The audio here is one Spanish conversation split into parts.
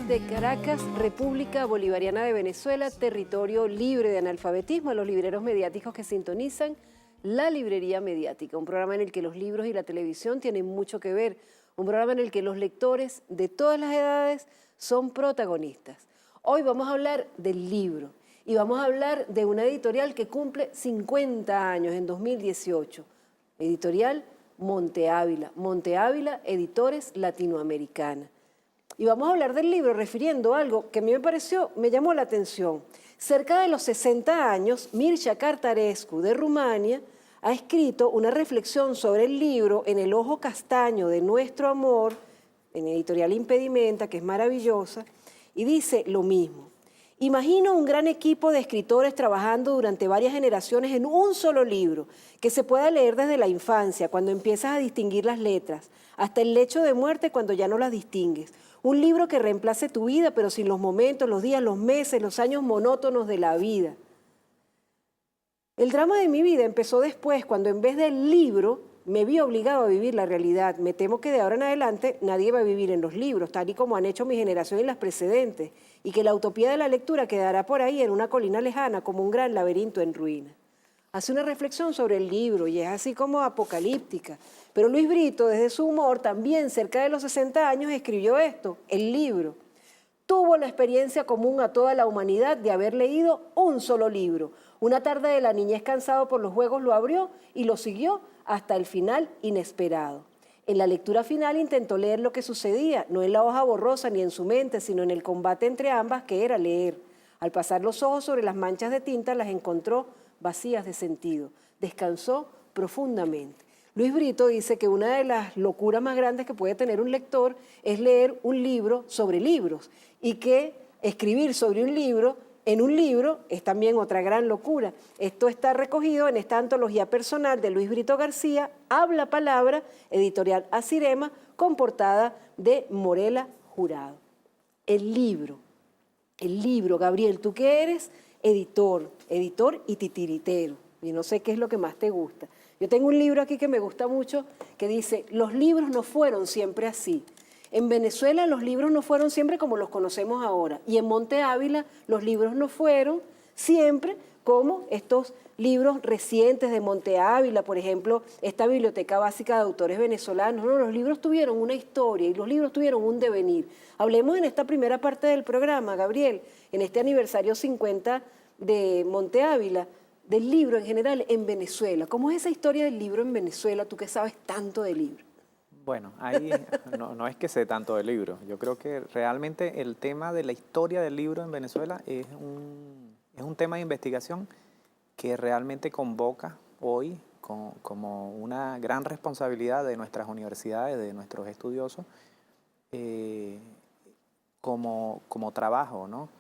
desde Caracas, República Bolivariana de Venezuela, territorio libre de analfabetismo, a los libreros mediáticos que sintonizan La Librería Mediática, un programa en el que los libros y la televisión tienen mucho que ver, un programa en el que los lectores de todas las edades son protagonistas. Hoy vamos a hablar del libro y vamos a hablar de una editorial que cumple 50 años en 2018, editorial Monte Ávila, Monte Ávila Editores Latinoamericana. Y vamos a hablar del libro refiriendo a algo que a mí me llamó la atención. Cerca de los 60 años, Mircea Cărtărescu de Rumania ha escrito una reflexión sobre el libro En el ojo castaño de nuestro amor, en editorial Impedimenta, que es maravillosa, y dice lo mismo. Imagino un gran equipo de escritores trabajando durante varias generaciones en un solo libro, que se pueda leer desde la infancia, cuando empiezas a distinguir las letras, hasta el lecho de muerte cuando ya no las distingues. Un libro que reemplace tu vida, pero sin los momentos, los días, los meses, los años monótonos de la vida. El drama de mi vida empezó después, cuando en vez del libro me vi obligado a vivir la realidad. Me temo que de ahora en adelante nadie va a vivir en los libros, tal y como han hecho mi generación y las precedentes, y que la utopía de la lectura quedará por ahí en una colina lejana como un gran laberinto en ruinas. Hace una reflexión sobre el libro y es así como apocalíptica. Pero Luis Brito, desde su humor, también cerca de los 60 años, escribió esto, el libro. Tuvo la experiencia común a toda la humanidad de haber leído un solo libro. Una tarde de la niñez cansado por los juegos lo abrió y lo siguió hasta el final inesperado. En la lectura final intentó leer lo que sucedía, no en la hoja borrosa ni en su mente, sino en el combate entre ambas, que era leer. Al pasar los ojos sobre las manchas de tinta, las encontró vacías de sentido. Descansó profundamente. Luis Brito dice que una de las locuras más grandes que puede tener un lector es leer un libro sobre libros y que escribir sobre un libro en un libro es también otra gran locura. Esto está recogido en esta antología personal de Luis Brito García, Habla Palabra, editorial Asirema, con portada de Morela Jurado. El libro, Gabriel, ¿tú qué eres? Editor y titiritero. Y no sé qué es lo que más te gusta. Yo tengo un libro aquí que me gusta mucho que dice, los libros no fueron siempre así. En Venezuela los libros no fueron siempre como los conocemos ahora. Y en Monte Ávila los libros no fueron siempre como estos libros recientes de Monte Ávila, por ejemplo, esta biblioteca básica de autores venezolanos. No, los libros tuvieron una historia y los libros tuvieron un devenir. Hablemos en esta primera parte del programa, Gabriel, en este aniversario 50 de Monte Ávila, del libro en general en Venezuela. ¿Cómo es esa historia del libro en Venezuela, tú que sabes tanto de libro? Bueno, ahí no es que sé tanto del libro. Yo creo que realmente el tema de la historia del libro en Venezuela es un tema de investigación que realmente convoca hoy como una gran responsabilidad de nuestras universidades, de nuestros estudiosos, como trabajo, ¿no?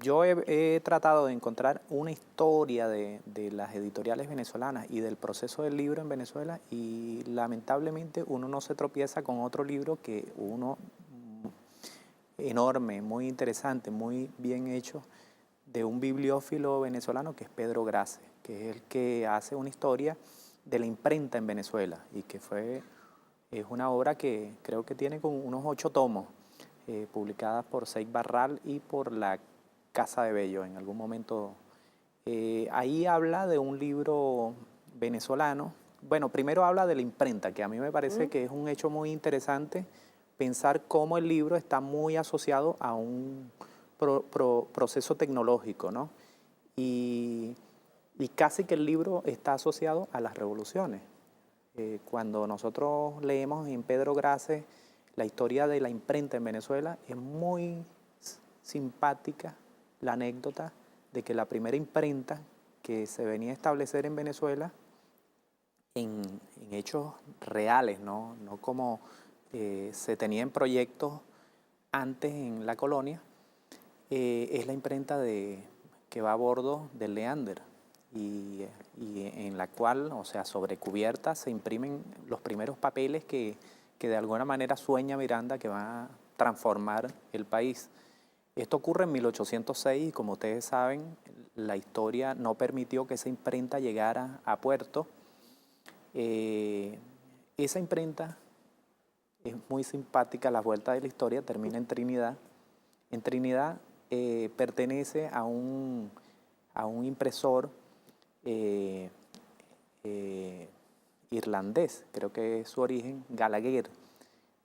Yo he tratado de encontrar una historia de las editoriales venezolanas y del proceso del libro en Venezuela y lamentablemente uno no se tropieza con otro libro que uno enorme, muy interesante, muy bien hecho, de un bibliófilo venezolano que es Pedro Grace, que es el que hace una historia de la imprenta en Venezuela y que es una obra que creo que tiene como unos 8 tomos. Publicadas por Seif Barral y por la Casa de Bello en algún momento. Ahí habla de un libro venezolano. Bueno, primero habla de la imprenta, que a mí me parece que es un hecho muy interesante pensar cómo el libro está muy asociado a un proceso tecnológico, ¿no? Y casi que el libro está asociado a las revoluciones. Cuando nosotros leemos en Pedro Grace la historia de la imprenta en Venezuela, es muy simpática la anécdota de que la primera imprenta que se venía a establecer en Venezuela en hechos reales, no como se tenía en proyectos antes en la colonia, es la imprenta que va a bordo del Leander y en la cual, o sea, sobre cubierta se imprimen los primeros papeles que de alguna manera sueña Miranda que va a transformar el país. Esto ocurre en 1806 y como ustedes saben, la historia no permitió que esa imprenta llegara a puerto. Esa imprenta es muy simpática la vuelta de la historia, termina en Trinidad. En Trinidad pertenece a un impresor eh, irlandés, creo que es su origen, Gallagher,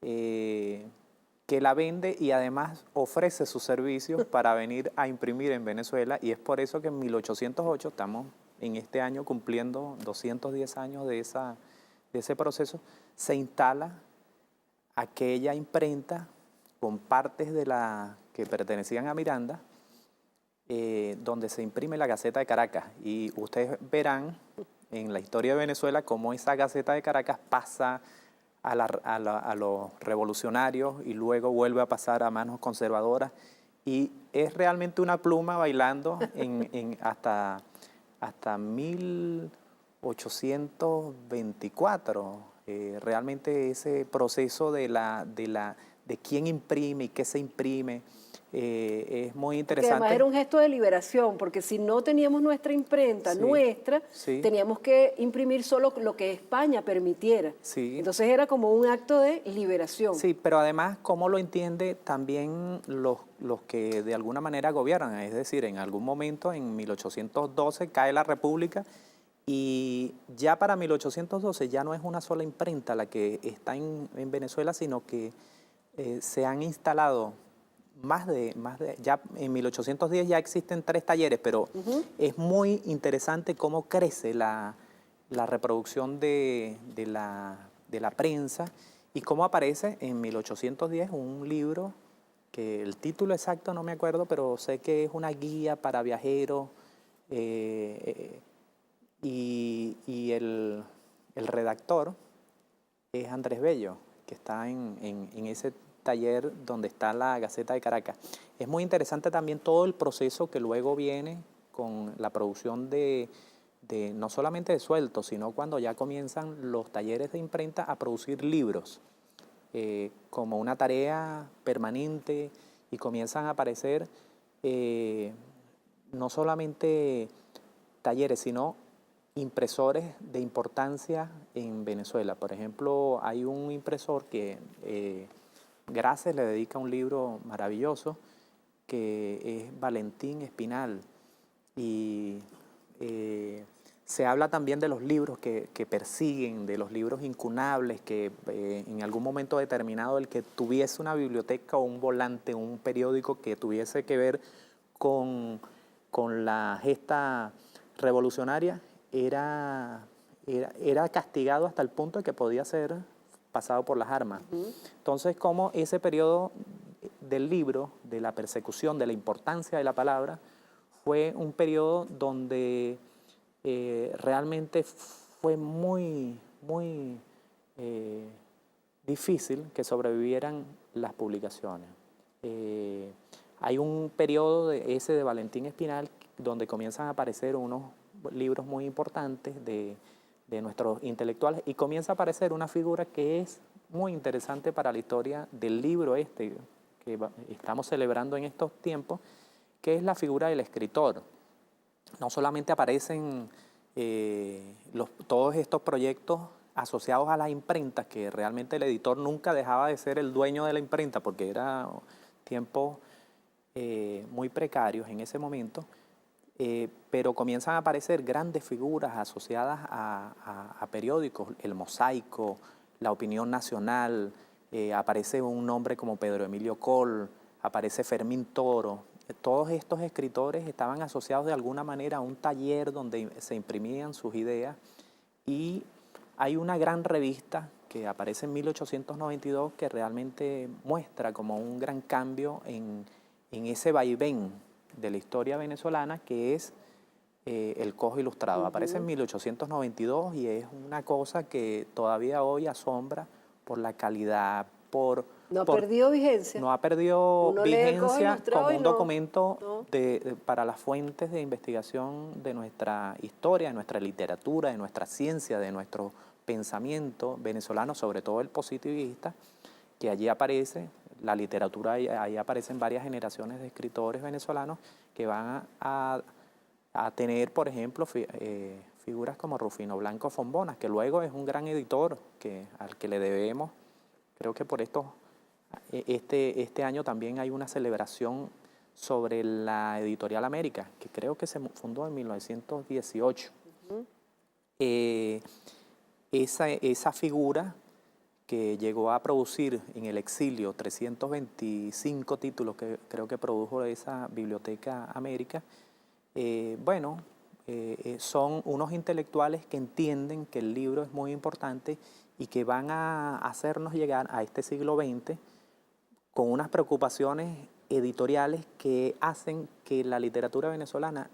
que la vende y además ofrece sus servicios para venir a imprimir en Venezuela, y es por eso que en 1808, estamos en este año cumpliendo 210 años de ese proceso, se instala aquella imprenta con partes de la que pertenecían a Miranda, donde se imprime la Gaceta de Caracas. Y ustedes verán en la historia de Venezuela cómo esa Gaceta de Caracas pasa a los revolucionarios y luego vuelve a pasar a manos conservadoras. Y es realmente una pluma bailando hasta 1824. Realmente ese proceso de quién imprime y qué se imprime es muy Que además interesante. era un gesto de liberación, porque si no teníamos nuestra imprenta, Sí, nuestra, sí, teníamos que imprimir solo lo que España permitiera. sí. Entonces era como un acto de liberación. Sí, pero además, ¿cómo lo entiende también los que de alguna manera gobiernan? Es decir, en algún momento, en 1812, cae la República y ya para 1812 ya no es una sola imprenta la que está en Venezuela, sino que se han instalado ya en 1810 ya existen 3 talleres, pero es muy interesante cómo crece la reproducción de la prensa y cómo aparece en 1810 un libro que el título exacto no me acuerdo, pero sé que es una guía para viajeros y el redactor es Andrés Bello, que está en ese taller donde está la Gaceta de Caracas. Es muy interesante también todo el proceso que luego viene con la producción de no solamente de sueltos, sino cuando ya comienzan los talleres de imprenta a producir libros como una tarea permanente y comienzan a aparecer no solamente talleres, sino impresores de importancia en Venezuela. Por ejemplo, hay un impresor que Graces le dedica un libro maravilloso que es Valentín Espinal. Y se habla también de los libros que persiguen, de los libros incunables, que en algún momento determinado el que tuviese una biblioteca o un volante, un periódico que tuviese que ver con, con la gesta revolucionaria, era castigado hasta el punto de que podía ser pasado por las armas. Entonces, como ese periodo del libro, de la persecución, de la importancia de la palabra, fue un periodo donde realmente fue muy difícil que sobrevivieran las publicaciones. Hay un periodo ese de Valentín Espinal donde comienzan a aparecer unos libros muy importantes de nuestros intelectuales y comienza a aparecer una figura que es muy interesante para la historia del libro que estamos celebrando en estos tiempos, que es la figura del escritor. No solamente aparecen todos estos proyectos asociados a las imprentas, que realmente el editor nunca dejaba de ser el dueño de la imprenta, porque eran tiempos muy precarios en ese momento, pero comienzan a aparecer grandes figuras asociadas a periódicos, el Mosaico, la Opinión Nacional, aparece un nombre como Pedro Emilio Coll, aparece Fermín Toro. Todos estos escritores estaban asociados de alguna manera a un taller donde se imprimían sus ideas, y hay una gran revista que aparece en 1892 que realmente muestra como un gran cambio en ese vaivén de la historia venezolana, que es El Cojo Ilustrado. Aparece en 1892 y es una cosa que todavía hoy asombra por la calidad, No ha perdido vigencia. no ha perdido Uno lee El Cojo vigencia Ilustrado como y un no. documento para las fuentes de investigación de nuestra historia, de nuestra literatura, de nuestra ciencia, de nuestro pensamiento venezolano, sobre todo el positivista, que allí aparece. La literatura, ahí aparecen varias generaciones de escritores venezolanos que van a tener, por ejemplo, figuras como Rufino Blanco Fombona, que luego es un gran editor al que le debemos Creo que por este año también hay una celebración sobre la Editorial América, que creo que se fundó en 1918. Eh, esa figura que llegó a producir en el exilio 325 títulos que creo que produjo esa Biblioteca América, son unos intelectuales que entienden que el libro es muy importante y que van a hacernos llegar a este siglo XX con unas preocupaciones editoriales que hacen que la literatura venezolana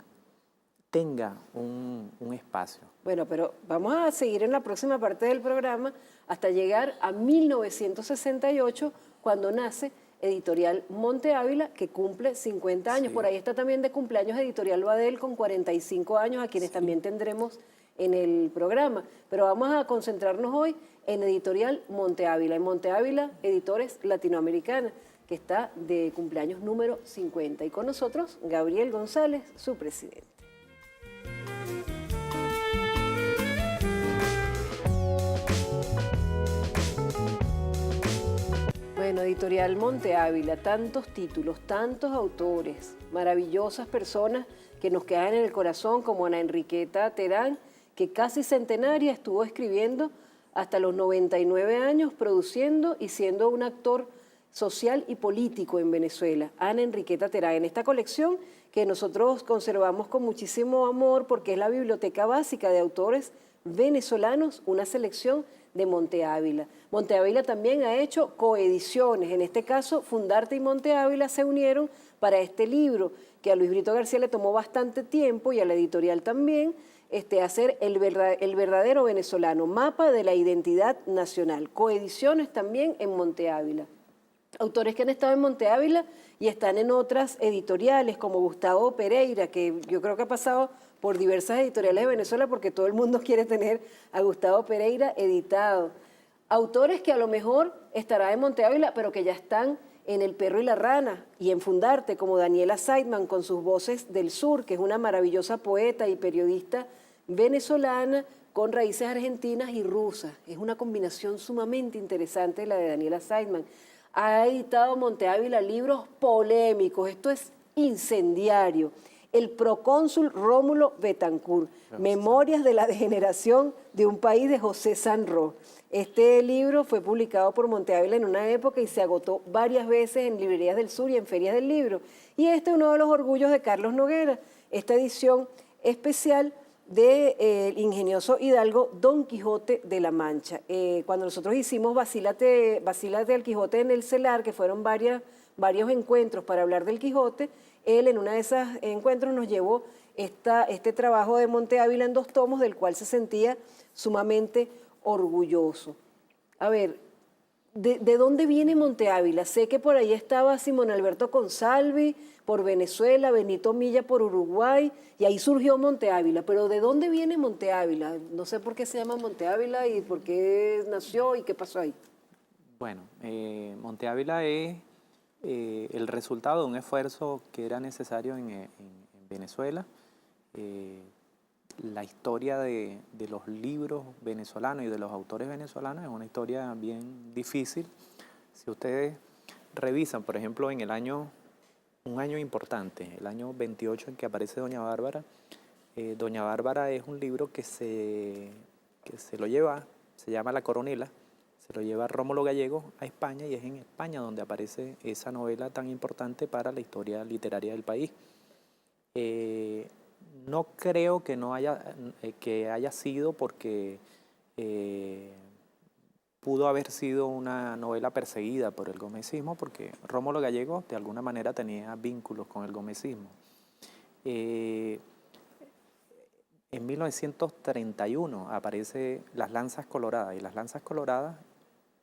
tenga un espacio. Bueno, pero vamos a seguir en la próxima parte del programa hasta llegar a 1968, cuando nace Editorial Monte Ávila, que cumple 50 años. Sí. Por ahí está también de cumpleaños Editorial Badel, con 45 años, a quienes también tendremos en el programa. Pero vamos a concentrarnos hoy en Editorial Monte Ávila. En Monte Ávila, Editores Latinoamericana, que está de cumpleaños número 50. Y con nosotros, Gabriel González, su presidente. Bueno, Editorial Monte Ávila, tantos títulos, tantos autores, maravillosas personas que nos quedan en el corazón, como Ana Enriqueta Terán, que casi centenaria estuvo escribiendo hasta los 99 años, produciendo y siendo un actor social y político en Venezuela. Ana Enriqueta Terán, en esta colección que nosotros conservamos con muchísimo amor porque es la biblioteca básica de autores venezolanos, una selección de Monte Ávila. Monte Ávila también ha hecho coediciones, en este caso Fundarte y Monte Ávila se unieron para este libro, que a Luis Brito García le tomó bastante tiempo y a la editorial también, hacer el verdadero venezolano, mapa de la identidad nacional. Coediciones también en Monte Ávila. Autores que han estado en Monte Ávila y están en otras editoriales, como Gustavo Pereira, que yo creo que ha pasado por diversas editoriales de Venezuela porque todo el mundo quiere tener a Gustavo Pereira editado. Autores que a lo mejor estará en Monte Ávila, pero que ya están en El Perro y la Rana y en Fundarte, como Daniela Seidman con sus Voces del Sur, que es una maravillosa poeta y periodista venezolana con raíces argentinas y rusas. Es una combinación sumamente interesante la de Daniela Seidman. Ha editado Monte Ávila libros polémicos, esto es incendiario. El procónsul Rómulo Betancourt, Memorias de la degeneración de un país, de José Sanró. Este libro fue publicado por Monte Ávila en una época y se agotó varias veces en librerías del sur y en ferias del libro. Y este es uno de los orgullos de Carlos Noguera, esta edición especial del ingenioso hidalgo Don Quijote de la Mancha. Cuando nosotros hicimos Vacílate al Quijote en el CELAR, que fueron varios encuentros para hablar del Quijote, él en uno de esos encuentros nos llevó este trabajo de Monte Ávila en 2 tomos, del cual se sentía sumamente orgulloso. A ver, ¿de dónde viene Monte Ávila? Sé que por ahí estaba Simón Alberto Consalvi por Venezuela, Benito Milla por Uruguay, y ahí surgió Monte Ávila. Pero ¿de dónde viene Monte Ávila? No sé por qué se llama Monte Ávila y por qué nació y qué pasó ahí. Bueno, Monte Ávila es el resultado de un esfuerzo que era necesario en Venezuela. La historia de los libros venezolanos y de los autores venezolanos es una historia bien difícil. Si ustedes revisan, por ejemplo, en un año importante, el año 28 en que aparece Doña Bárbara. Doña Bárbara es un libro que se lo lleva, se llama La Coronela, se lo lleva Rómulo Gallego a España y es en España donde aparece esa novela tan importante para la historia literaria del país. No creo que haya sido porque pudo haber sido una novela perseguida por el gomecismo, porque Rómulo Gallego de alguna manera tenía vínculos con el gomecismo. En 1931 aparece Las Lanzas Coloradas, y Las Lanzas Coloradas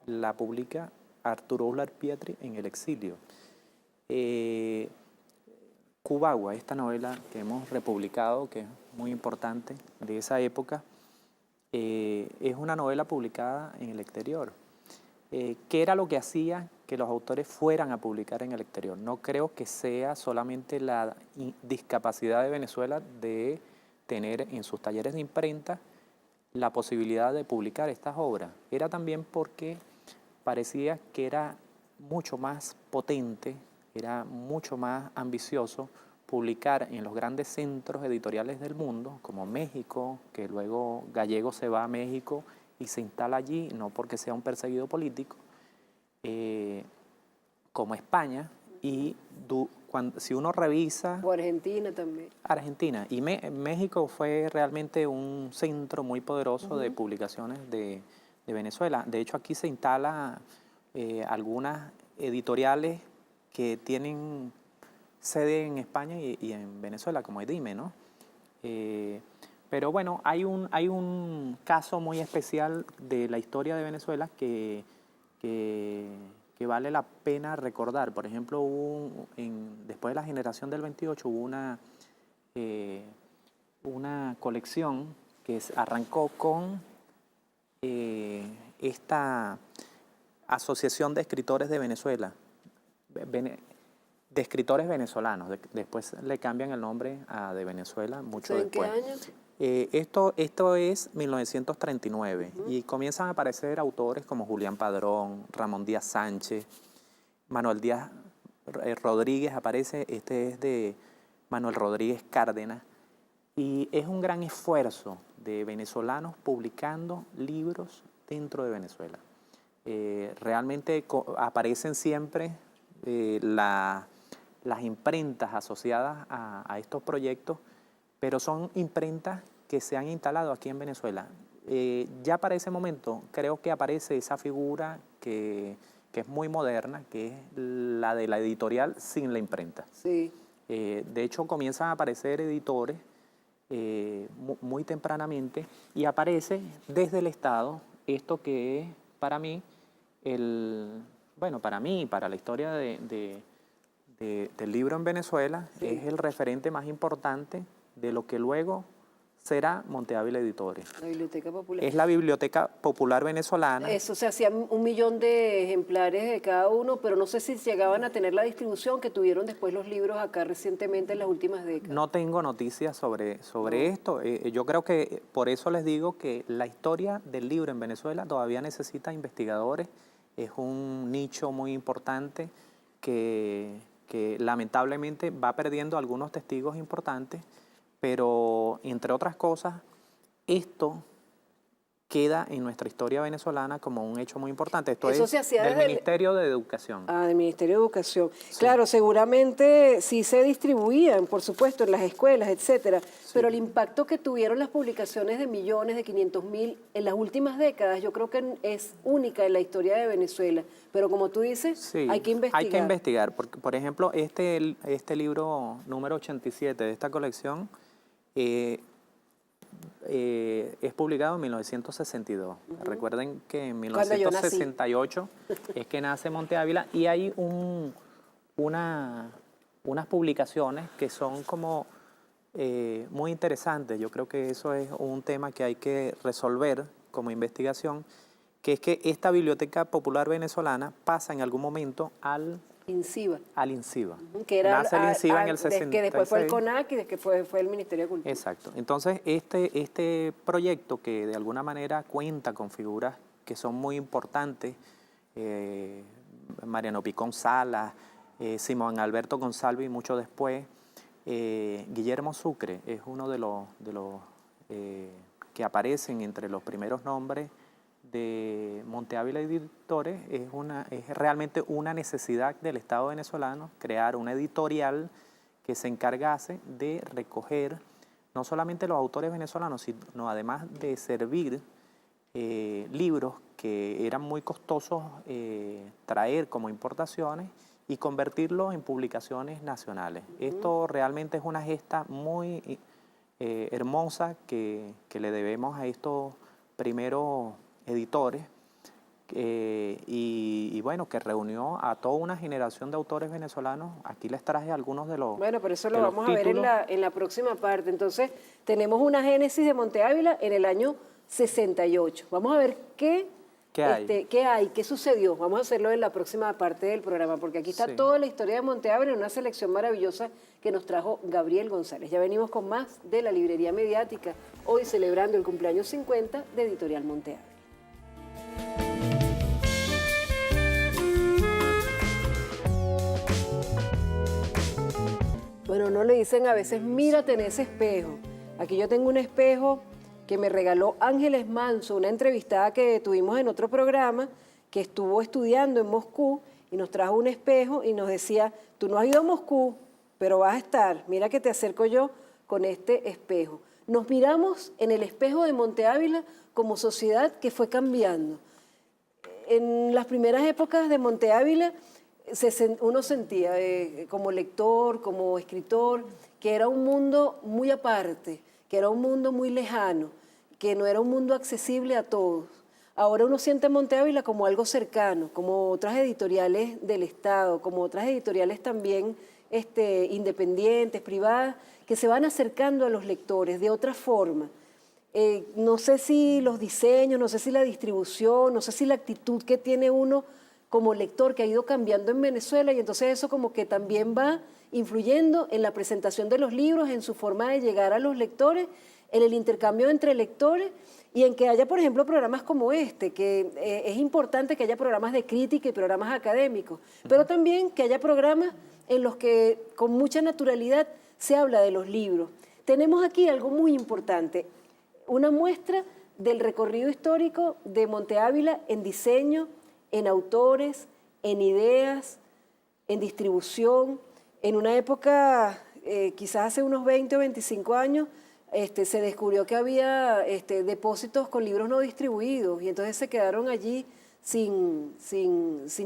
la publica Arturo Uslar Pietri en el exilio. Cubagua, esta novela que hemos republicado, que es muy importante de esa época, es una novela publicada en el exterior. ¿Qué era lo que hacía que los autores fueran a publicar en el exterior? No creo que sea solamente la discapacidad de Venezuela de tener en sus talleres de imprenta la posibilidad de publicar estas obras. Era también porque parecía que era mucho más potente, era mucho más ambicioso publicar en los grandes centros editoriales del mundo, como México, que luego Gallego se va a México y se instala allí, no porque sea un perseguido político, como España, y si uno revisa... O Argentina también. Argentina, y México fue realmente un centro muy poderoso de publicaciones de Venezuela. De hecho, aquí se instala algunas editoriales que tienen sede en España y en Venezuela, como Edime, ¿no? Pero bueno, hay un caso muy especial de la historia de Venezuela que vale la pena recordar. Por ejemplo, después de la generación del 28 hubo una colección que arrancó con esta Asociación de Escritores de Venezuela, de escritores venezolanos. Después le cambian el nombre a de Venezuela mucho después. ¿En qué año? Esto es 1939 y comienzan a aparecer autores como Julián Padrón, Ramón Díaz Sánchez, Manuel Díaz Rodríguez aparece, este es de Manuel Rodríguez Cárdenas, y es un gran esfuerzo de venezolanos publicando libros dentro de Venezuela. Realmente aparecen siempre las imprentas asociadas a estos proyectos, pero son imprentas que se han instalado aquí en Venezuela. Ya para ese momento creo que aparece esa figura que es muy moderna, que es la de la editorial sin la imprenta. Sí. De hecho, comienzan a aparecer editores muy tempranamente y aparece desde el Estado esto que es para mí, para la historia del libro en Venezuela, Sí. es el referente más importante de lo que luego será Monte Ávila Editores. La Biblioteca Popular. Es la Biblioteca Popular Venezolana. Eso, se hacían 1 millón de ejemplares de cada uno, pero no sé si llegaban a tener la distribución que tuvieron después los libros acá recientemente en las últimas décadas. No tengo noticias sobre esto. Yo creo que por eso les digo que la historia del libro en Venezuela todavía necesita investigadores. Es un nicho muy importante que lamentablemente va perdiendo algunos testigos importantes, pero entre otras cosas, esto queda en nuestra historia venezolana como un hecho muy importante. Esto Eso es se hacía del desde Ministerio de Educación. del Ministerio de Educación. Sí. Claro, seguramente sí se distribuían, por supuesto, en las escuelas, etcétera, pero el impacto que tuvieron las publicaciones de millones, de 500.000 en las últimas décadas, yo creo que es única en la historia de Venezuela. Pero como tú dices, Sí, hay que investigar. hay que investigar, porque, por ejemplo, este libro número 87 de esta colección es publicado en 1962. Recuerden que en Cuando yo nací. 1968 es que nace Monte Ávila y hay unas publicaciones que son como muy interesantes. Yo creo que eso es un tema que hay que resolver como investigación, que es que esta Biblioteca Popular Venezolana pasa en algún momento al INCIBA. Que era nace el INCIBA en el 66. Que después fue el CONAC y después fue el Ministerio de Cultura. Exacto. Entonces, este proyecto que de alguna manera cuenta con figuras que son muy importantes, Mariano Picón Salas, Simón Alberto González y mucho después, Guillermo Sucre es uno de los que aparecen entre los primeros nombres de Monte Ávila Editores. Es realmente una necesidad del Estado venezolano crear una editorial que se encargase de recoger no solamente los autores venezolanos, sino además de servir libros que eran muy costosos traer como importaciones y convertirlos en publicaciones nacionales. Esto realmente es una gesta muy hermosa que le debemos a estos primeros editores y bueno, que reunió a toda una generación de autores venezolanos. Aquí les traje algunos de los Bueno, pero eso lo de los vamos a ver títulos. en la próxima parte. Entonces, tenemos una génesis de Monte Ávila en el año 68. Vamos a ver qué hay, qué sucedió. Vamos a hacerlo en la próxima parte del programa, porque aquí está Sí. toda la historia de Monte Ávila en una selección maravillosa que nos trajo Gabriel González. Ya venimos con más de la librería mediática, hoy celebrando el cumpleaños 50 de Editorial Monte Ávila. Bueno, no le dicen a veces, mírate en ese espejo. Aquí yo tengo un espejo que me regaló Ángeles Manso, una entrevistada que tuvimos en otro programa, que estuvo estudiando en Moscú y nos trajo un espejo y nos decía, tú no has ido a Moscú, pero vas a estar, mira que te acerco yo con este espejo. Nos miramos en el espejo de Monte Ávila como sociedad que fue cambiando. En las primeras épocas de Monte Ávila, uno sentía como lector, como escritor, que era un mundo muy aparte, que era un mundo muy lejano, que no era un mundo accesible a todos. Ahora uno siente Monte Ávila como algo cercano, como otras editoriales del Estado, como otras editoriales también independientes, privadas, que se van acercando a los lectores de otra forma. No sé si los diseños, no sé si la distribución, no sé si la actitud que tiene uno como lector que ha ido cambiando en Venezuela, y entonces eso como que también va influyendo en la presentación de los libros, en su forma de llegar a los lectores, en el intercambio entre lectores y en que haya, por ejemplo, programas como este, que es importante que haya programas de crítica y programas académicos, pero también que haya programas en los que con mucha naturalidad se habla de los libros. Tenemos aquí algo muy importante, una muestra del recorrido histórico de Monte Ávila en diseño, en autores, en ideas, en distribución. En una época, quizás hace unos 20 o 25 años, se descubrió que había depósitos con libros no distribuidos y entonces se quedaron allí sin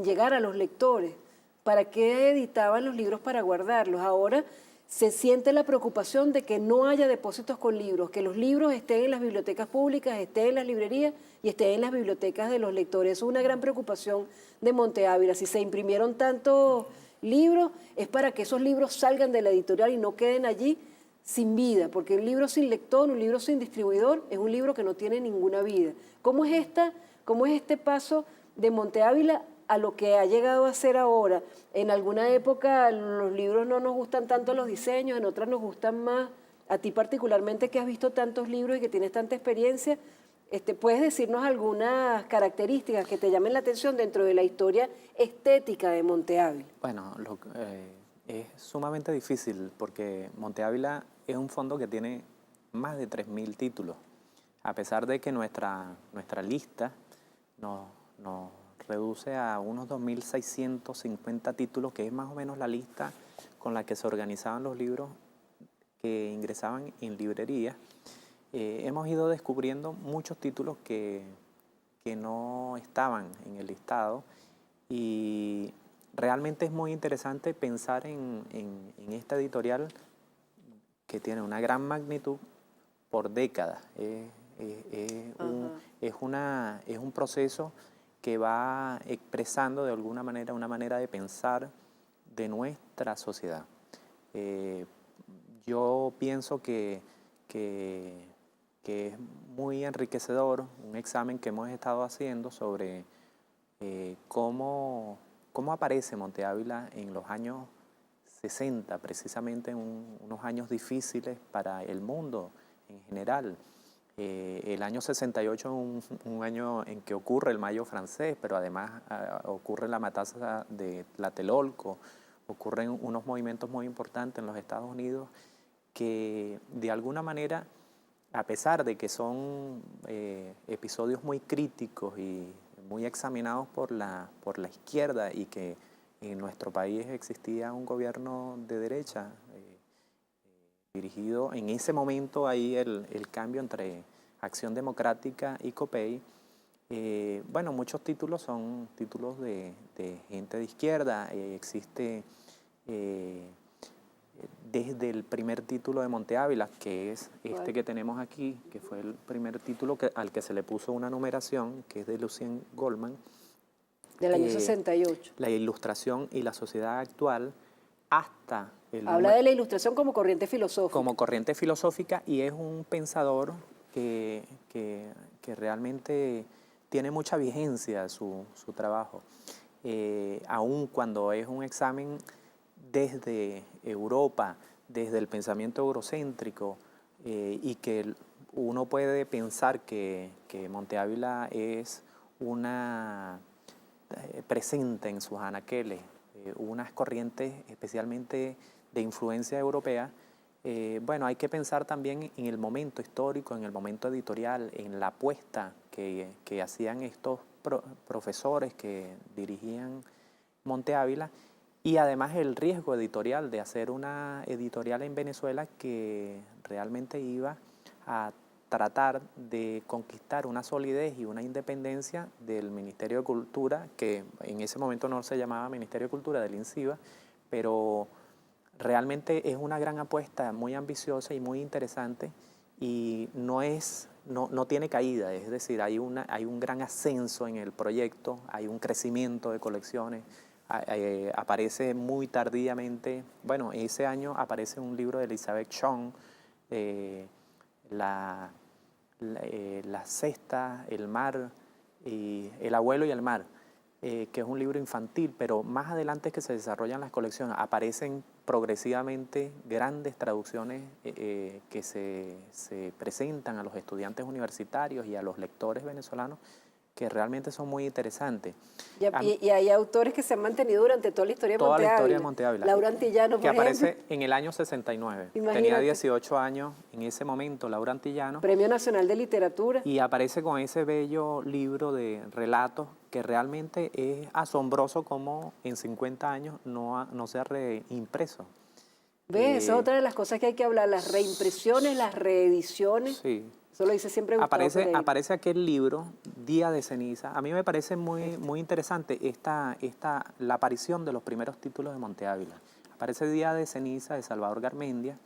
llegar a los lectores. ¿Para qué editaban los libros para guardarlos? Ahora se siente la preocupación de que no haya depósitos con libros, que los libros estén en las bibliotecas públicas, estén en las librerías y estén en las bibliotecas de los lectores. Es una gran preocupación de Monte Ávila. Si se imprimieron tantos libros, es para que esos libros salgan de la editorial y no queden allí sin vida, porque un libro sin lector, un libro sin distribuidor, es un libro que no tiene ninguna vida. ¿Cómo es este paso de Monte Ávila a lo que ha llegado a ser ahora? En alguna época los libros no nos gustan tanto los diseños, en otras nos gustan más. A ti particularmente, que has visto tantos libros y que tienes tanta experiencia, ¿puedes decirnos algunas características que te llamen la atención dentro de la historia estética de Monte Ávila? Bueno, es sumamente difícil porque Monte Ávila es un fondo que tiene más de 3.000 títulos. A pesar de que nuestra lista nos reduce a unos 2.650 títulos, que es más o menos la lista con la que se organizaban los libros que ingresaban en librerías, hemos ido descubriendo muchos títulos que no estaban en el listado, y realmente es muy interesante pensar en esta editorial que tiene una gran magnitud por décadas. Es un proceso que va expresando de alguna manera una manera de pensar de nuestra sociedad. Yo pienso que es muy enriquecedor un examen que hemos estado haciendo sobre cómo aparece Monte Ávila en los años 60, precisamente unos años difíciles para el mundo en general. El año 68 es un año en que ocurre el Mayo francés, pero además ocurre la matanza de Tlatelolco, ocurren unos movimientos muy importantes en los Estados Unidos que de alguna manera, a pesar de que son episodios muy críticos y muy examinados por la izquierda, y que en nuestro país existía un gobierno de derecha dirigido en ese momento, ahí el cambio entre Acción Democrática y COPEI, bueno, muchos títulos son títulos de gente de izquierda. Existe desde el primer título de Monte Ávila, que es este que tenemos aquí, que fue el primer título al que se le puso una numeración, que es de Lucien Goldman. Del año 68. La ilustración y la sociedad actual, hasta Habla de la ilustración como corriente filosófica. Como corriente filosófica, y es un pensador que realmente tiene mucha vigencia su trabajo. Aun cuando es un examen desde Europa, desde el pensamiento eurocéntrico, y que uno puede pensar que Monte Ávila es presente en sus anaqueles unas corrientes especialmente de influencia europea, bueno, hay que pensar también en el momento histórico, en el momento editorial, en la apuesta que hacían estos profesores que dirigían Monte Ávila, y además el riesgo editorial de hacer una editorial en Venezuela que realmente iba a tratar de conquistar una solidez y una independencia del Ministerio de Cultura, que en ese momento no se llamaba Ministerio de Cultura, del INCIBA, pero realmente es una gran apuesta, muy ambiciosa y muy interesante, y no tiene caída, es decir, hay un gran ascenso en el proyecto, hay un crecimiento de colecciones. Aparece muy tardíamente, bueno, ese año aparece un libro de Elizabeth Chong, la cesta, el mar, el abuelo y el mar, que es un libro infantil, pero más adelante que se desarrollan las colecciones, aparecen progresivamente grandes traducciones que se presentan a los estudiantes universitarios y a los lectores venezolanos, que realmente son muy interesantes. Y hay autores que se han mantenido durante toda la historia de Monte Ávila. Toda la historia de Monte Ávila. Laura Antillano, por ejemplo. Que aparece en el año 69. Imagínate. Tenía 18 años en ese momento, Laura Antillano. Premio Nacional de Literatura. Y aparece con ese bello libro de relatos que realmente es asombroso como en 50 años no se ha reimpreso. ¿Ves? Esa es otra de las cosas que hay que hablar, las reimpresiones, las reediciones. Sí. Eso lo dice siempre Gustavo Pereira. Aparece aquel libro, Día de Ceniza. A mí me parece muy interesante la aparición de los primeros títulos de Monte Ávila. Aparece Día de Ceniza de Salvador Garmendia,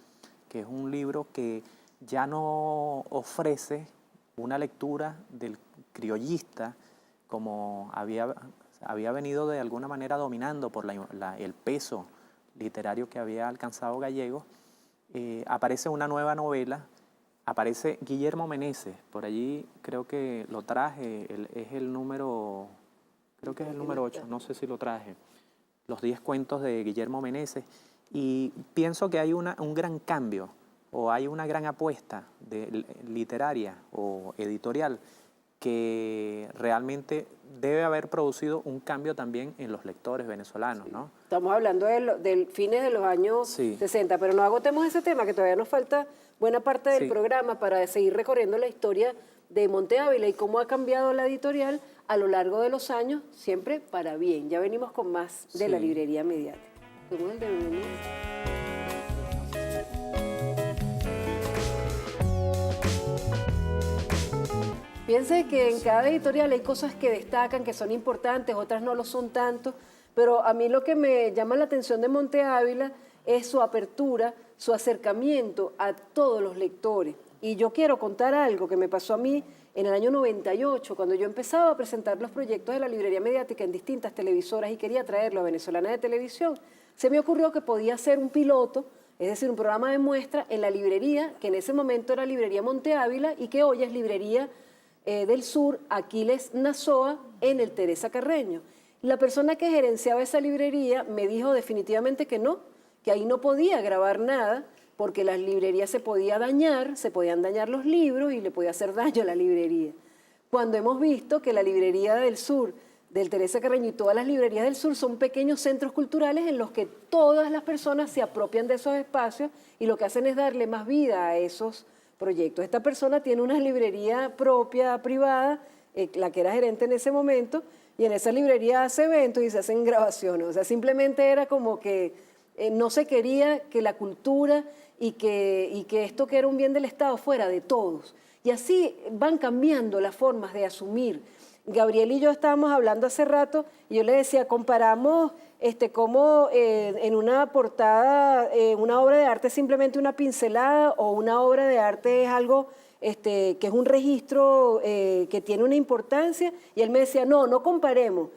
que es un libro que ya no ofrece una lectura del criollista como había venido de alguna manera dominando por el peso literario que había alcanzado Gallego. Aparece una nueva novela. Aparece Guillermo Meneses, por allí creo que lo traje, es el número, creo que es el número 8, no sé si lo traje, los 10 cuentos de Guillermo Meneses, y pienso que hay un gran cambio, o hay una gran apuesta literaria o editorial, que realmente debe haber producido un cambio también en los lectores venezolanos, ¿no? Estamos hablando del fines de los años 60, pero no agotemos ese tema, que todavía nos falta buena parte del programa para seguir recorriendo la historia de Monte Ávila y cómo ha cambiado la editorial a lo largo de los años, siempre para bien. Ya venimos con más de la librería mediática. ¿Cómo es el de Bruno? Piense que en cada editorial hay cosas que destacan, que son importantes, otras no lo son tanto, pero a mí lo que me llama la atención de Monte Ávila es su apertura, su acercamiento a todos los lectores. Y yo quiero contar algo que me pasó a mí en el año 98, cuando yo empezaba a presentar los proyectos de la librería mediática en distintas televisoras y quería traerlo a Venezolana de Televisión. Se me ocurrió que podía hacer un piloto, es decir, un programa de muestra en la librería, que en ese momento era Librería Monte Ávila y que hoy es Librería del Sur, Aquiles Nazoa, en el Teresa Carreño. La persona que gerenciaba esa librería me dijo definitivamente que no, que ahí no podía grabar nada, porque las librerías se podían dañar los libros y le podía hacer daño a la librería. Cuando hemos visto que la Librería del Sur, del Teresa Carreño y todas las librerías del sur son pequeños centros culturales en los que todas las personas se apropian de esos espacios y lo que hacen es darle más vida a esos proyectos. Esta persona tiene una librería propia, privada, la que era gerente en ese momento, y en esa librería hace eventos y se hacen grabaciones. O sea, simplemente era como que no se quería que la cultura y que esto que era un bien del Estado fuera de todos. Y así van cambiando las formas de asumir. Gabriel y yo estábamos hablando hace rato y yo le decía, comparamos cómo en una portada, una obra de arte es simplemente una pincelada o una obra de arte es algo que es un registro que tiene una importancia, y él me decía, no comparemos.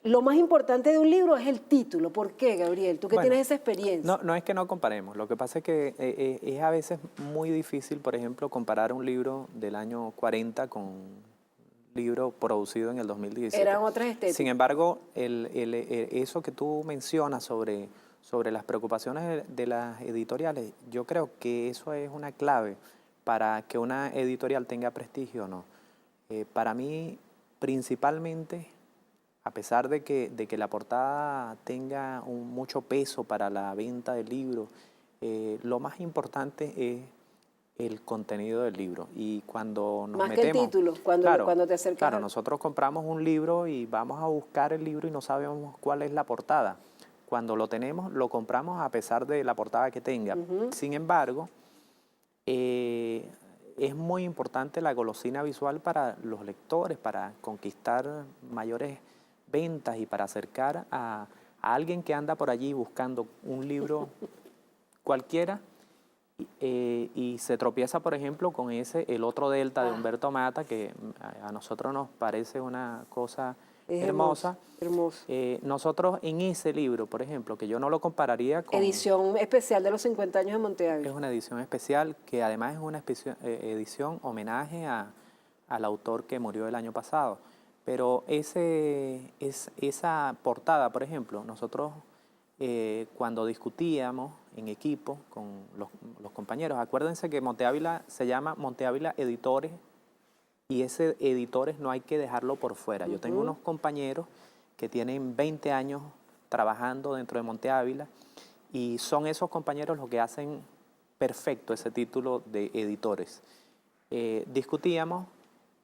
Lo más importante de un libro es el título. ¿Por qué, Gabriel? Tú que tienes esa experiencia. No es que no comparemos. Lo que pasa es que es a veces muy difícil, por ejemplo, comparar un libro del año 40 con un libro producido en el 2017. Eran otras estéticas. Sin embargo, eso que tú mencionas sobre las preocupaciones de las editoriales, yo creo que eso es una clave para que una editorial tenga prestigio o no. Para mí, principalmente, a pesar de que la portada tenga mucho peso para la venta del libro, lo más importante es el contenido del libro. Y cuando nos Más que el metemos... título, Claro, cuando te acercas claro, nosotros compramos un libro y vamos a buscar el libro y no sabemos cuál es la portada. Cuando lo tenemos, lo compramos a pesar de la portada que tenga. Sin embargo, es muy importante la golosina visual para los lectores, para conquistar mayores ventas y para acercar a alguien que anda por allí buscando un libro cualquiera y se tropieza, por ejemplo, con El otro Delta de Humberto Mata, que a nosotros nos parece una cosa es hermosa. hermoso. Nosotros en ese libro, por ejemplo, que yo no lo compararía con... Edición especial de los 50 años de Monte Ávila. Es una edición especial que además es una edición homenaje al autor que murió el año pasado. Pero esa portada, por ejemplo, nosotros cuando discutíamos en equipo con los compañeros, acuérdense que Monte Ávila se llama Monte Ávila Editores y ese editores no hay que dejarlo por fuera. Yo tengo unos compañeros que tienen 20 años trabajando dentro de Monte Ávila y son esos compañeros los que hacen perfecto ese título de editores. Discutíamos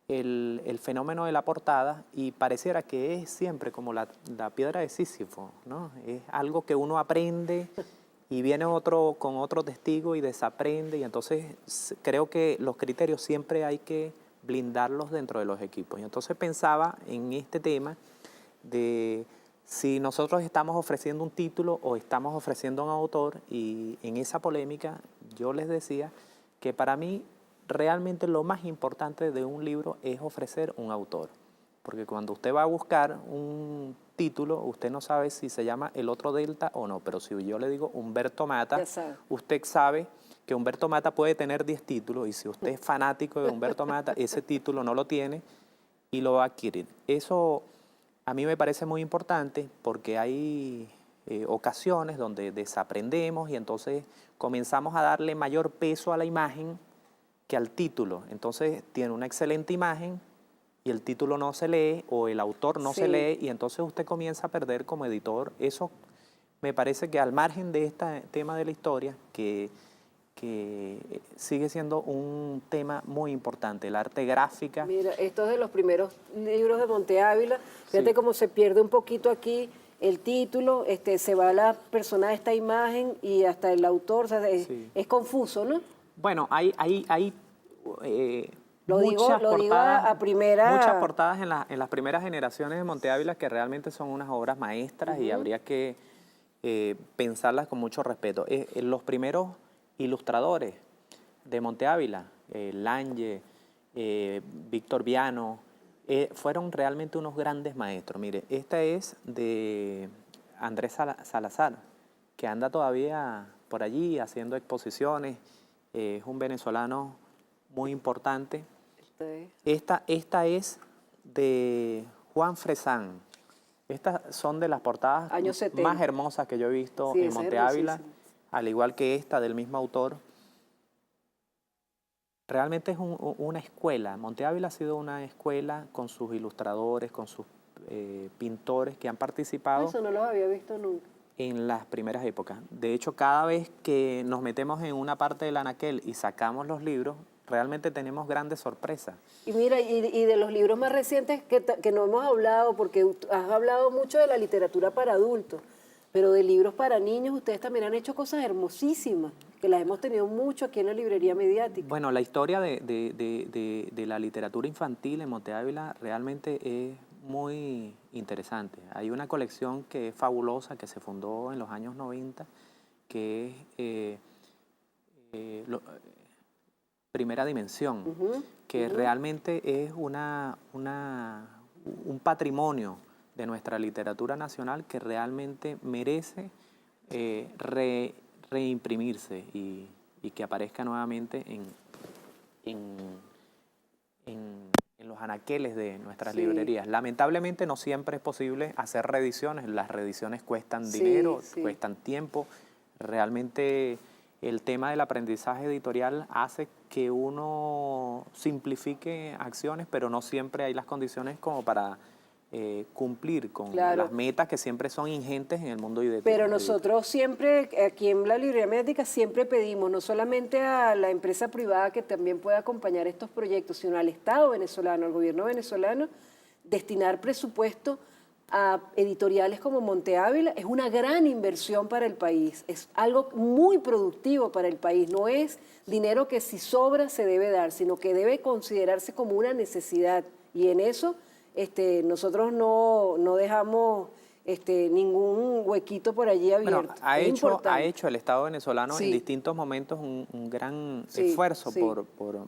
el fenómeno de la portada y pareciera que es siempre como la piedra de Sísifo, ¿no? Es algo que uno aprende y viene otro con otro testigo y desaprende y entonces creo que los criterios siempre hay que blindarlos dentro de los equipos. Y entonces pensaba en este tema de si nosotros estamos ofreciendo un título o estamos ofreciendo un autor y en esa polémica yo les decía que para mí realmente lo más importante de un libro es ofrecer un autor. Porque cuando usted va a buscar un título, usted no sabe si se llama El otro Delta o no. Pero si yo le digo Humberto Mata, usted sabe que Humberto Mata puede tener 10 títulos y si usted es fanático de Humberto Mata, ese título no lo tiene y lo va a adquirir. Eso a mí me parece muy importante porque hay ocasiones donde desaprendemos y entonces comenzamos a darle mayor peso a la imagen que al título. Entonces tiene una excelente imagen y el título no se lee o el autor no se lee y entonces usted comienza a perder como editor. Eso me parece que al margen de este tema de la historia, que sigue siendo un tema muy importante, el arte gráfica. Mira, esto es de los primeros libros de Monte Ávila. Fíjate cómo se pierde un poquito aquí el título, se va la persona de esta imagen y hasta el autor, o sea, es confuso, ¿no? Bueno, hay Lo digo a primera... muchas portadas en las primeras generaciones de Monte Ávila que realmente son unas obras maestras y habría que pensarlas con mucho respeto. Los primeros ilustradores de Monte Ávila, Lange, Víctor Viano, fueron realmente unos grandes maestros. Mire, esta es de Andrés Salazar, que anda todavía por allí haciendo exposiciones. Es un venezolano muy importante. Esta es de Juan Fresán. Estas son de las portadas más hermosas que yo he visto en Monte Ávila, al igual que esta del mismo autor. Realmente es una escuela. Monte Ávila ha sido una escuela con sus ilustradores, con sus pintores que han participado. Eso no lo había visto nunca. En las primeras épocas. De hecho, cada vez que nos metemos en una parte del anaquel y sacamos los libros, realmente tenemos grandes sorpresas. Y mira, y de los libros más recientes que no hemos hablado, porque has hablado mucho de la literatura para adultos, pero de libros para niños ustedes también han hecho cosas hermosísimas, que las hemos tenido mucho aquí en la librería mediática. Bueno, la historia de la literatura infantil en Monte Ávila realmente es muy interesante. Hay una colección que es fabulosa, que se fundó en los años 90, que es Primera Dimensión, que realmente es un patrimonio de nuestra literatura nacional que realmente merece reimprimirse y que aparezca nuevamente en los anaqueles de nuestras librerías. Lamentablemente no siempre es posible hacer reediciones. Las reediciones cuestan dinero, cuestan tiempo. Realmente el tema del aprendizaje editorial hace que uno simplifique acciones, pero no siempre hay las condiciones como para cumplir con Claro. las metas que siempre son ingentes en el mundo Pero nosotros siempre, aquí en la librería mediática, siempre pedimos no solamente a la empresa privada que también pueda acompañar estos proyectos, sino al Estado venezolano, al gobierno venezolano, destinar presupuesto a editoriales como Monte Ávila. Es una gran inversión para el país, es algo muy productivo para el país, no es dinero que si sobra se debe dar, sino que debe considerarse como una necesidad, y en eso nosotros no dejamos ningún huequito por allí abierto. Bueno, ha hecho el Estado venezolano en Sí. distintos momentos un gran Sí, esfuerzo sí.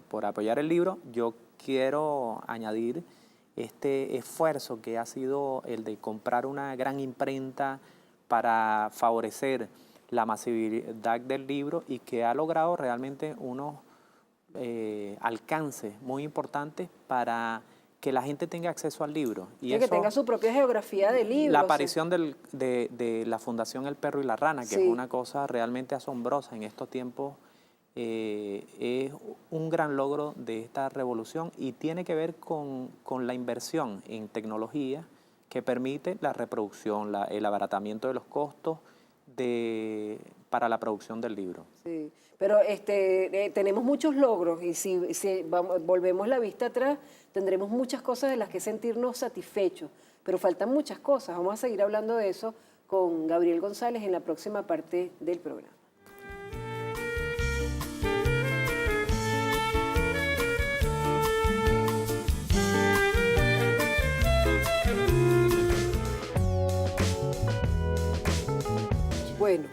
por apoyar el libro. Yo quiero añadir este esfuerzo que ha sido el de comprar una gran imprenta para favorecer la masividad del libro y que ha logrado realmente unos alcances muy importantes para que la gente tenga acceso al libro. Y Que tenga su propia geografía de libros. la aparición de la Fundación El Perro y la Rana, que Sí. es una cosa realmente asombrosa en estos tiempos, es un gran logro de esta revolución y tiene que ver con la inversión en tecnología que permite la reproducción, el abaratamiento de los costos para la producción del libro. Sí, pero tenemos muchos logros y si volvemos la vista atrás, tendremos muchas cosas de las que sentirnos satisfechos, pero faltan muchas cosas. Vamos a seguir hablando de eso con Gabriel González en la próxima parte del programa. Bueno,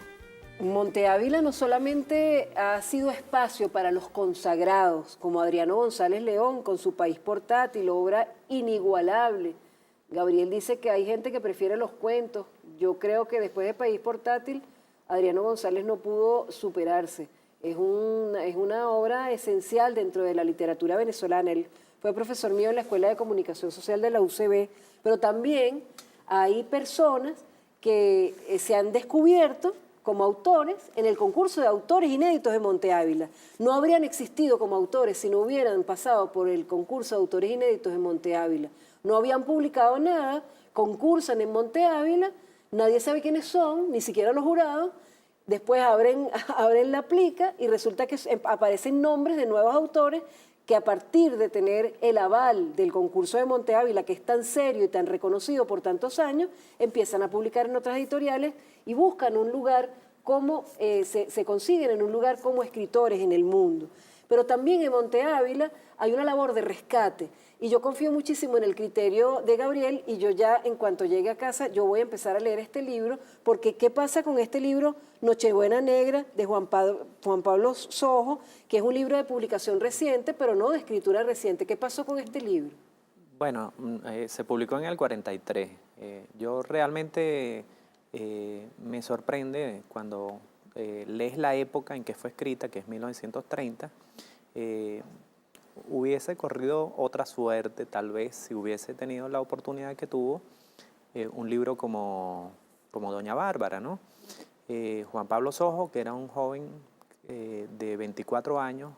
Monte Ávila no solamente ha sido espacio para los consagrados, como Adriano González León, con su País Portátil, obra inigualable. Gabriel dice que hay gente que prefiere los cuentos. Yo creo que después de País Portátil, Adriano González no pudo superarse. Es una obra esencial dentro de la literatura venezolana. Él fue profesor mío en la Escuela de Comunicación Social de la UCB, pero también hay personas que se han descubierto como autores en el concurso de autores inéditos de Monte Ávila. No habrían existido como autores si no hubieran pasado por el concurso de autores inéditos de Monte Ávila. No habían publicado nada, concursan en Monte Ávila, nadie sabe quiénes son, ni siquiera los jurados. Después abren la plica y resulta que aparecen nombres de nuevos autores que a partir de tener el aval del concurso de Monte Ávila, que es tan serio y tan reconocido por tantos años, empiezan a publicar en otras editoriales y buscan un lugar como, se consiguen en un lugar como escritores en el mundo. Pero también en Monte Ávila hay una labor de rescate y yo confío muchísimo en el criterio de Gabriel y yo ya en cuanto llegue a casa yo voy a empezar a leer este libro porque ¿qué pasa con este libro Nochebuena Negra de Juan Pablo Sojo, que es un libro de publicación reciente pero no de escritura reciente? ¿Qué pasó con este libro? Bueno, se publicó en el 43. Yo realmente me sorprende cuando lees la época en que fue escrita, que es 1930, hubiese corrido otra suerte, tal vez, si hubiese tenido la oportunidad que tuvo un libro como Doña Bárbara, ¿no? Juan Pablo Sojo, que era un joven de 24 años,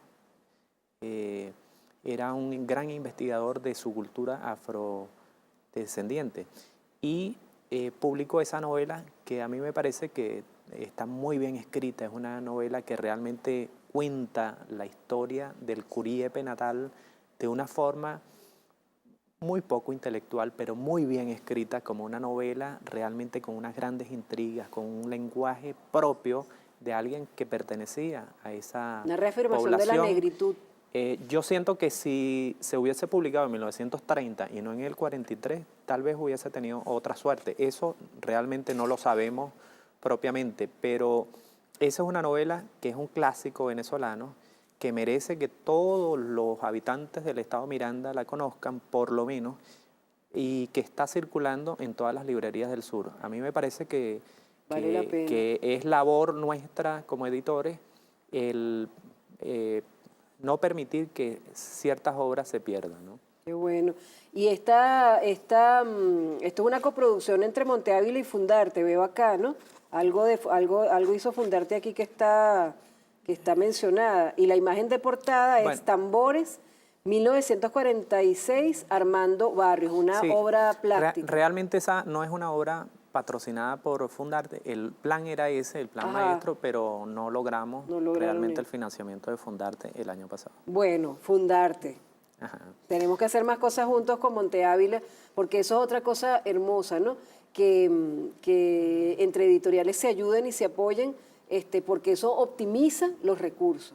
era un gran investigador de su cultura afrodescendiente y publicó esa novela que a mí me parece que está muy bien escrita. Es una novela que realmente cuenta la historia del Curiepe natal de una forma muy poco intelectual, pero muy bien escrita, como una novela realmente con unas grandes intrigas, con un lenguaje propio de alguien que pertenecía a esa Una reafirmación población. de la negritud. Yo siento que si se hubiese publicado en 1930 y no en el 43, tal vez hubiese tenido otra suerte. Eso realmente no lo sabemos propiamente, pero esa es una novela que es un clásico venezolano que merece que todos los habitantes del estado Miranda la conozcan, por lo menos, y que está circulando en todas las librerías del sur. A mí me parece que es labor nuestra como editores el no permitir que ciertas obras se pierdan, ¿no? Qué bueno. Y esto es una coproducción entre Monte Ávila y Fundarte, veo acá, ¿no? Algo hizo Fundarte aquí que está mencionada. Y la imagen de portada es tambores, 1946, Armando Barrios, una Sí, obra plástica. realmente esa no es una obra patrocinada por Fundarte. El plan era ese, el plan Ajá. maestro, pero no logramos No lograron realmente eso. el financiamiento de Fundarte el año pasado. Bueno, Fundarte. Ajá. Tenemos que hacer más cosas juntos con Monte Ávila, porque eso es otra cosa hermosa, ¿no? Que entre editoriales se ayuden y se apoyen, porque eso optimiza los recursos.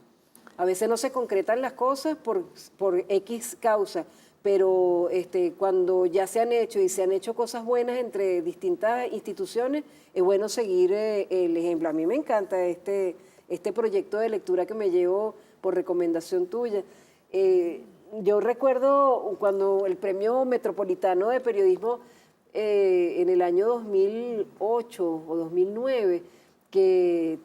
A veces no se concretan las cosas por X causa, pero cuando ya se han hecho y se han hecho cosas buenas entre distintas instituciones, es bueno seguir el ejemplo. A mí me encanta este proyecto de lectura que me llevo por recomendación tuya. Yo recuerdo cuando el Premio Metropolitano de Periodismo en el año 2008 o 2009, que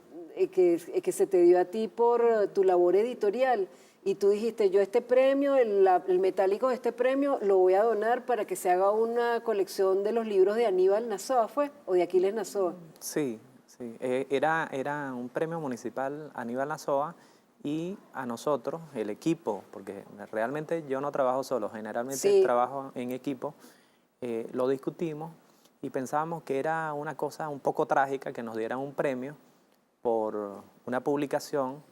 se te dio a ti por tu labor editorial, y tú dijiste, yo este premio, el metálico de este premio, lo voy a donar para que se haga una colección de los libros de Aníbal Nazoa, ¿fue? ¿O de Aquiles Nazoa? Sí, sí. Era un premio municipal Aníbal Nazoa, y a nosotros, el equipo, porque realmente yo no trabajo solo, generalmente Sí. trabajo en equipo, lo discutimos y pensábamos que era una cosa un poco trágica que nos dieran un premio por una publicación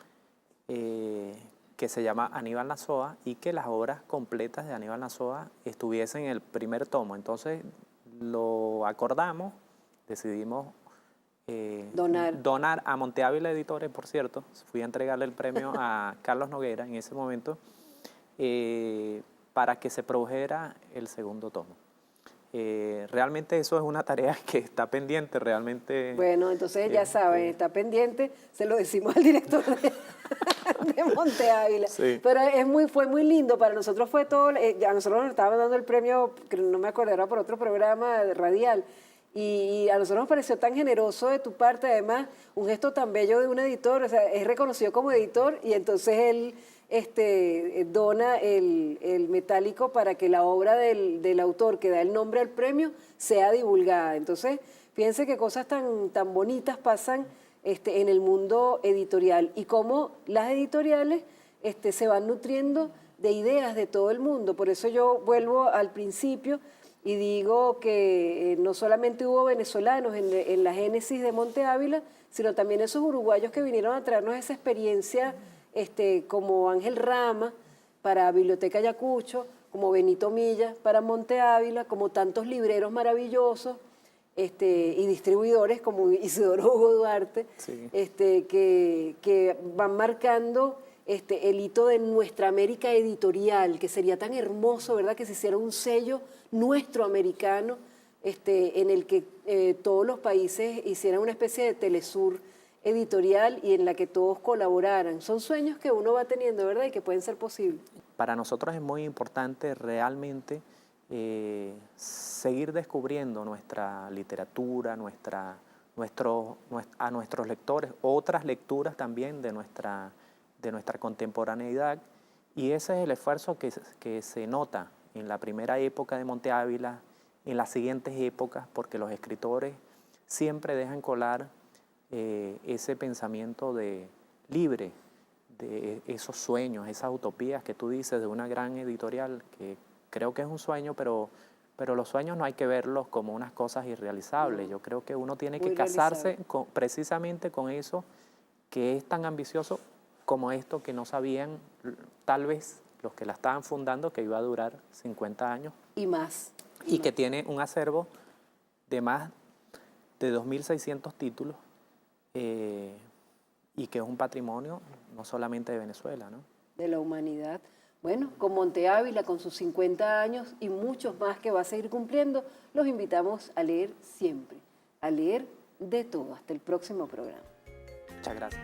que se llama Aníbal Nazoa, y que las obras completas de Aníbal Nazoa estuviesen en el primer tomo. Entonces lo acordamos, decidimos donar a Monte Ávila Editores, por cierto. Fui a entregarle el premio a Carlos Noguera en ese momento, para que se produjera el segundo tomo. Realmente eso es una tarea que está pendiente, realmente. Bueno, entonces ya saben, está pendiente, se lo decimos al director de Monte Ávila. Sí. Pero fue muy lindo, para nosotros fue todo, a nosotros nos estaban dando el premio, que no me acuerdo, era por otro programa radial, y a nosotros nos pareció tan generoso de tu parte, además, un gesto tan bello de un editor, o sea, es reconocido como editor, y entonces él dona el metálico para que la obra del autor que da el nombre al premio sea divulgada. Entonces, fíjense qué cosas tan bonitas pasan en el mundo editorial, y cómo las editoriales se van nutriendo de ideas de todo el mundo. Por eso yo vuelvo al principio y digo que no solamente hubo venezolanos en la génesis de Monte Ávila, sino también esos uruguayos que vinieron a traernos esa experiencia, como Ángel Rama para Biblioteca Ayacucho, como Benito Milla para Monte Ávila, como tantos libreros maravillosos y distribuidores como Isidoro Hugo Duarte, Sí. Que van marcando el hito de nuestra América editorial, que sería tan hermoso, ¿verdad?, que se hiciera un sello nuestro americano, en el que todos los países hicieran una especie de Telesur editorial y en la que todos colaboraran. Son sueños que uno va teniendo, ¿verdad?, y que pueden ser posibles. Para nosotros es muy importante realmente seguir descubriendo nuestra literatura, a nuestros lectores, otras lecturas también de nuestra contemporaneidad, y ese es el esfuerzo que se nota en la primera época de Monte Ávila, en las siguientes épocas, porque los escritores siempre dejan colar ese pensamiento libre, de esos sueños, esas utopías que tú dices de una gran editorial, que creo que es un sueño, pero los sueños no hay que verlos como unas cosas irrealizables. Yo creo que uno tiene que casarse precisamente con eso que es tan ambicioso como esto que no sabían tal vez los que la estaban fundando, que iba a durar 50 años. Y más. Y que tiene un acervo de más de 2.600 títulos, y que es un patrimonio no solamente de Venezuela, ¿no? De la humanidad. Bueno, con Monte Ávila, con sus 50 años y muchos más que va a seguir cumpliendo, los invitamos a leer siempre, a leer de todo. Hasta el próximo programa. Muchas gracias.